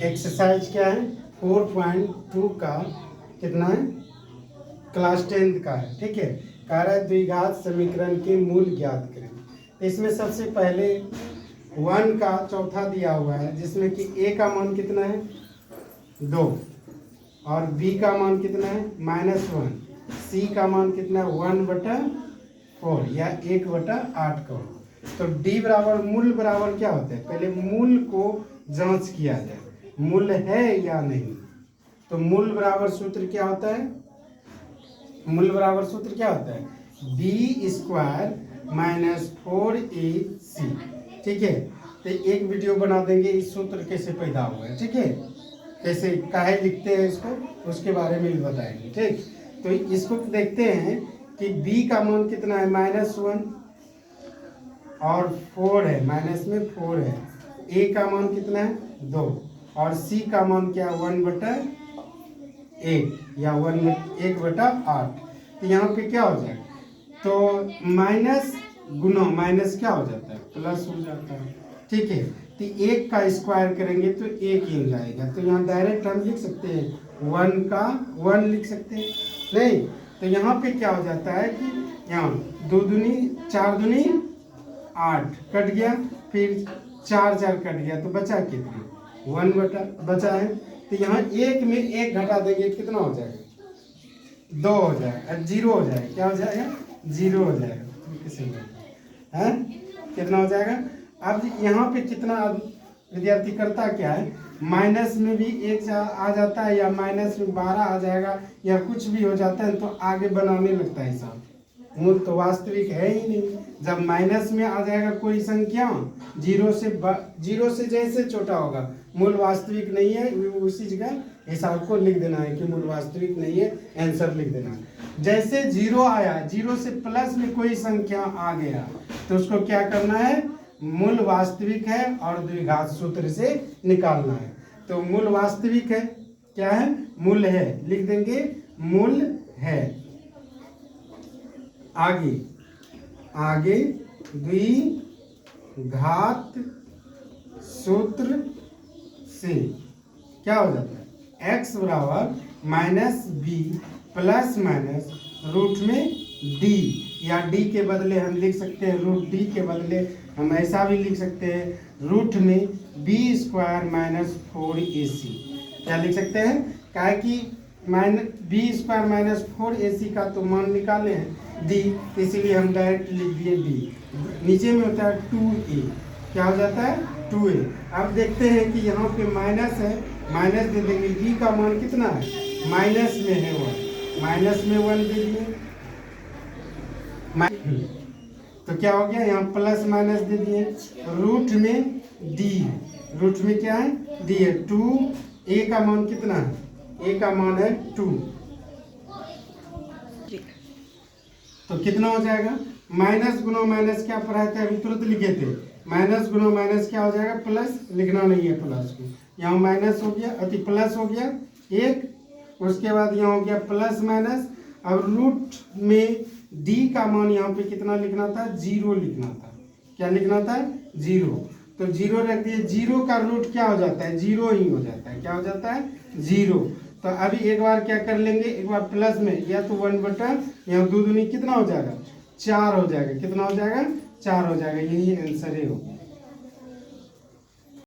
Exercise क्या है 4.2 का कितना है क्लास 10 का है। ठीक है, कह रहा है द्विघात समीकरण के मूल ज्ञात करें। तो इसमें सबसे पहले 1 का चौथा दिया हुआ है जिसमें कि a का मान कितना है 2 और b का मान कितना है -1, c का मान कितना है 1/4 या 1/8 का। तो d बराबर मूल बराबर क्या होता है, पहले मूल को जांच किया जाए मूल है या नहीं। तो मूल बराबर सूत्र क्या होता है, मूल बराबर सूत्र क्या होता है b² - 4ac। ठीक है, तो एक वीडियो बना देंगे इस सूत्र कैसे पैदा हुआ है। ठीक है, कैसे काहे लिखते हैं इसको उसके बारे में भी बताएंगे। ठीक, तो इसको देखते हैं कि b का मान कितना है -1 और 4 है, माइनस में 4 है। a का मान कितना है 2 और c का मान क्या 1/8 या 1/8। तो यहाँ पे क्या हो जाएगा, तो माइनस गुना माइनस क्या हो जाता है प्लस हो जाता है। ठीक है, तो 1 का स्क्वायर करेंगे तो 1 ही हो जाएगा। तो यहाँ डायरेक्ट हम लिख सकते हैं 1 का 1 लिख सकते हैं नहीं। तो यहाँ पे क्या हो जाता है कि यहाँ 2 दूनी 4 दूनी 8 कट गया, फिर 4 कट गया, तो बचा कितना 1 बचा है। तो यहाँ 1 में 1 घटा देंगे कितना हो जाएगा 2 हो जाएगा, 0 हो जाएगा। क्या हो जाएगा 0 हो जाएगा। किसी है कितना हो जाएगा। अब यहाँ पे कितना विद्यार्थी करता क्या है, माइनस में भी 1 आ जाता है या माइनस में 12 आ जाएगा या कुछ भी हो जाता है तो आगे बनाने लगता है हिसाब। मूल तो वास्तविक है ही नहीं। जब माइनस में आ जाएगा कोई संख्या 0 से जैसे छोटा होगा मूल वास्तविक नहीं है, उसी जगह हिसाब को लिख देना है कि मूल वास्तविक नहीं है, आंसर लिख देना है। जैसे 0 आया 0 से प्लस में कोई संख्या आ गया तो उसको क्या करना है, मूल वास्तविक है और द्विघात सूत्र से निकालना है। तो मूल वास्तविक है, क्या है मूल है, लिख देंगे मूल है। आगे द्विघात सूत्र से क्या हो जाता है x बराबर -b प्लस माइनस रूट में d, या d के बदले हम लिख सकते हैं √d के बदले हम ऐसा भी लिख सकते हैं रूट में b² - 4ac। क्या लिख सकते हैं, क्या कि b² - 4ac का तो मान निकाले हैं d, इसीलिए हम डायरेक्ट लिख दिए d। नीचे में होता है 2a, क्या हो जाता है 2a। अब देखते हैं कि यहाँ पे माइनस है, माइनस दे देंगे। d का मान कितना है माइनस में है 1, माइनस में 1 दे दिए तो क्या हो गया, यहाँ प्लस माइनस दे दिए। रूट में d, रूट में क्या है d है 2। a का मान कितना है, a का मान है 2, तो कितना हो जाएगा माइनस गुना माइनस क्या पढ़ाए थे अभी तुरंत लिखे थे, माइनस गुना माइनस क्या हो जाएगा प्लस, लिखना नहीं है प्लस को। यहाँ माइनस हो गया अति प्लस हो गया 1, उसके बाद यहाँ हो गया प्लस माइनस। अब रूट में d का मान यहाँ पे कितना लिखना था 0 लिखना था। क्या लिखना था 0, तो 0 रख दिए। 0 का रूट क्या हो जाता है 0 ही हो जाता है, क्या हो जाता है 0। तो अभी एक बार क्या कर लेंगे, एक बार प्लस में या तो 1 यहाँ 2 दूनी कितना हो जाएगा 4 हो जाएगा, कितना हो जाएगा 4 हो जाएगा। यही आंसर है होगा।